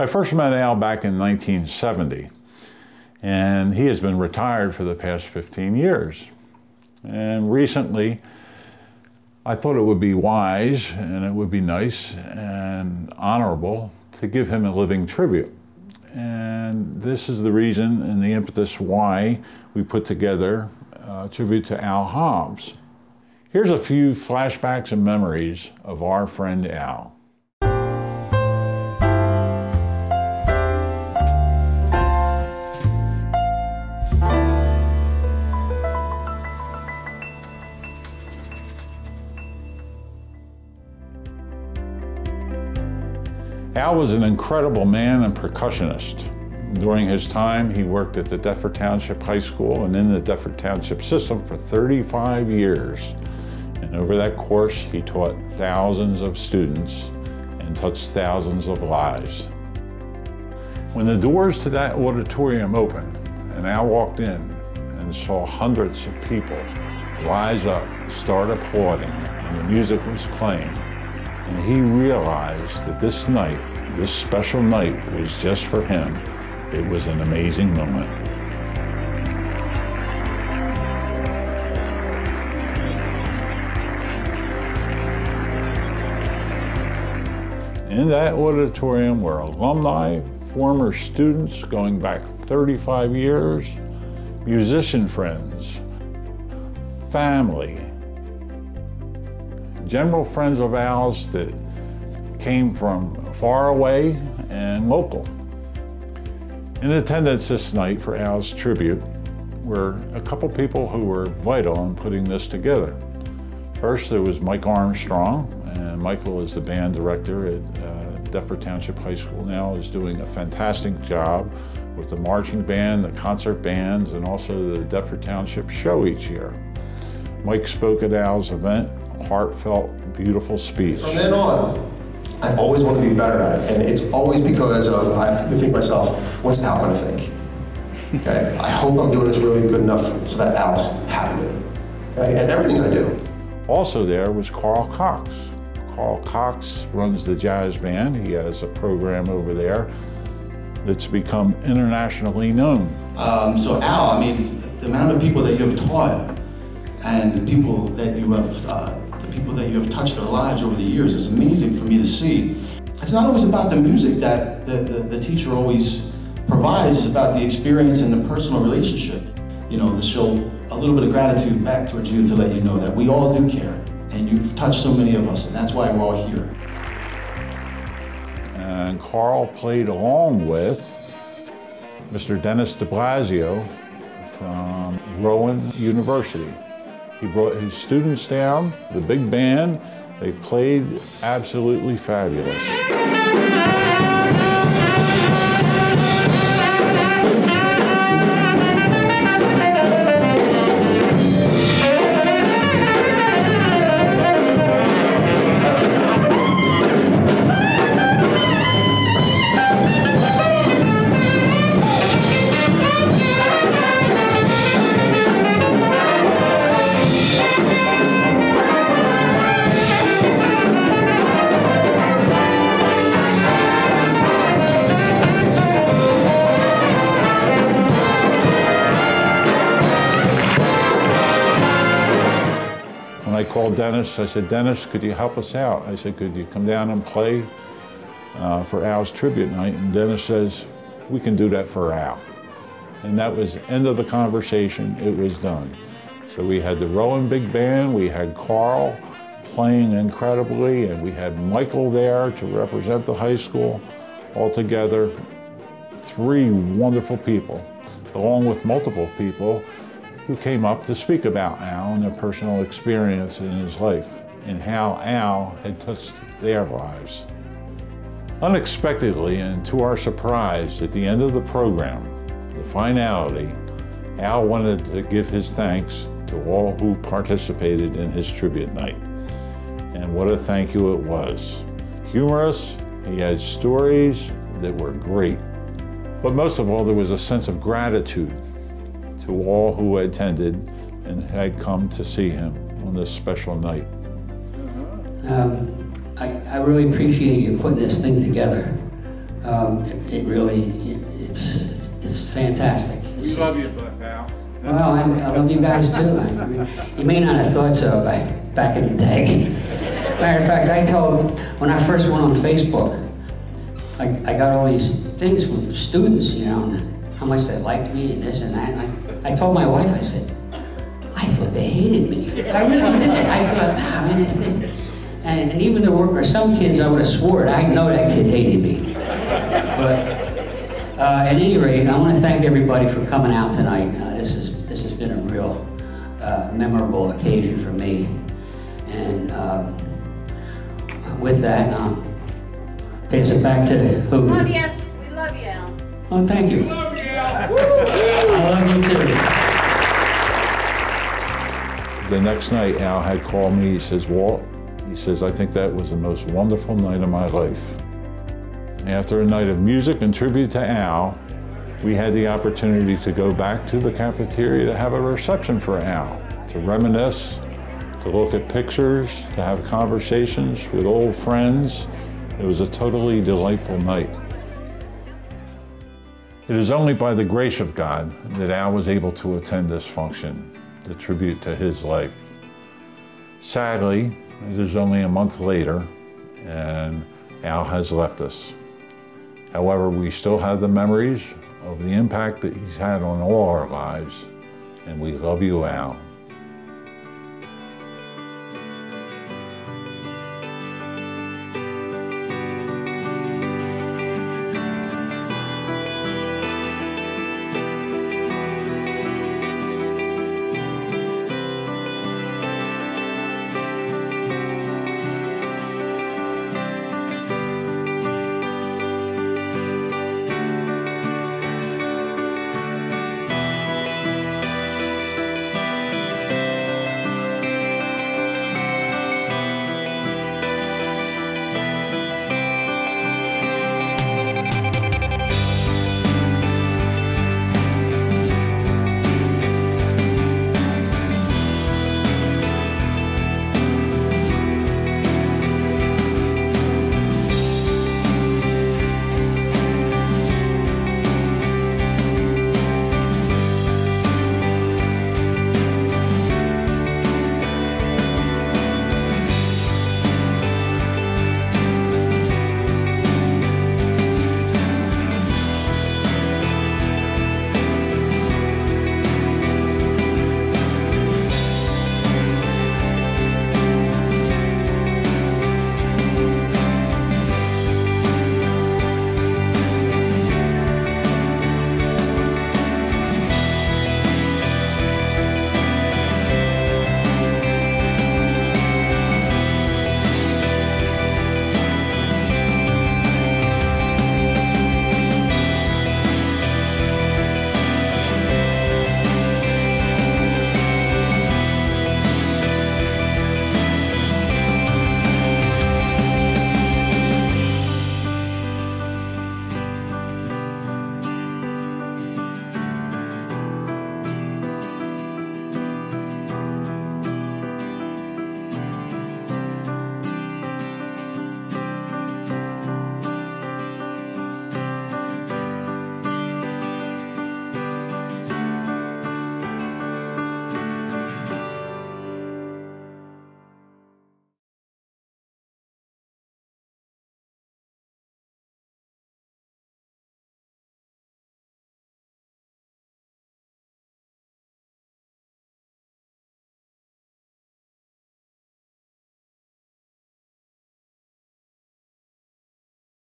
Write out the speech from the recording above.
I first met Al back in 1970, and he has been retired for the past 15 years. And recently, I thought it would be wise and it would be nice and honorable to give him a living tribute. And this is the reason and the impetus why we put together a tribute to Al Hobbs. Here's a few flashbacks and memories of our friend Al. Al was an incredible man and percussionist. During his time, he worked at the Deptford Township High School and in the Deptford Township system for 35 years. And over that course, he taught thousands of students and touched thousands of lives. When the doors to that auditorium opened and Al walked in and saw hundreds of people rise up, start applauding, and the music was playing, and he realized that this night, this special night, was just for him. It was an amazing moment. In that auditorium were alumni, former students going back 35 years, musician friends, family, general friends of Al's that came from far away and local. In attendance this night for Al's tribute were a couple people who were vital in putting this together. First, there was Mike Armstrong, and Michael is the band director at Deptford Township High School now, is doing a fantastic job with the marching band, the concert bands, and also the Deptford Township show each year. Mike spoke at Al's event, heartfelt, beautiful speech. From then on, I always want to be better at it, and it's always because of, I have to think to myself, what's Al going to think? Okay, I hope I'm doing this really good enough so that Al's happy with it. Okay, and everything I do. Also there was Carl Cox. Carl Cox runs the jazz band. He has a program over there that's become internationally known. So Al, I mean, the amount of people that you have taught and the people that you have touched their lives over the years is amazing for me to see. It's not always about the music that the teacher always provides, it's about the experience and the personal relationship. You know, to show a little bit of gratitude back towards you to let you know that we all do care and you've touched so many of us, and that's why we're all here. And Carl played along with Mr. Dennis de Blasio from Rowan University. He brought his students down, the big band. They played absolutely fabulous. I called Dennis, I said, Dennis, could you help us out? I said, could you come down and play for Al's tribute night? And Dennis says, we can do that for Al. And that was the end of the conversation, it was done. So we had the Rowan Big Band, we had Carl playing incredibly, and we had Michael there to represent the high school. Altogether, 3 wonderful people, along with multiple people who came up to speak about Al and their personal experience in his life and how Al had touched their lives. Unexpectedly, and to our surprise, at the end of the program, the finality, Al wanted to give his thanks to all who participated in his tribute night. And what a thank you it was. Humorous, he had stories that were great. But most of all, there was a sense of gratitude to all who attended and had come to see him on this special night. I really appreciate you putting this thing together. It's fantastic. We love you, Al. Well, I love you guys too. You may not have thought so back in the day. Matter of fact, when I first went on Facebook, I got all these things from students, you know, and how much they liked me and this and that. And I told my wife, I said, I thought they hated me. I really did. I thought, nah, man, it's this. And even there were some kids I would have swore, I know that kid hated me. But at any rate, I want to thank everybody for coming out tonight. This has been a real memorable occasion for me. And with that, I'll pass it back to who? Love you. We love you, Al. Oh, thank you. We love you, Al. I love you too. The next night, Al had called me. He says, Walt, he says, I think that was the most wonderful night of my life. After a night of music and tribute to Al, we had the opportunity to go back to the cafeteria to have a reception for Al, to reminisce, to look at pictures, to have conversations with old friends. It was a totally delightful night. It is only by the grace of God that Al was able to attend this function, the tribute to his life. Sadly, it is only a month later, and Al has left us. However, we still have the memories of the impact that he's had on all our lives, and we love you, Al.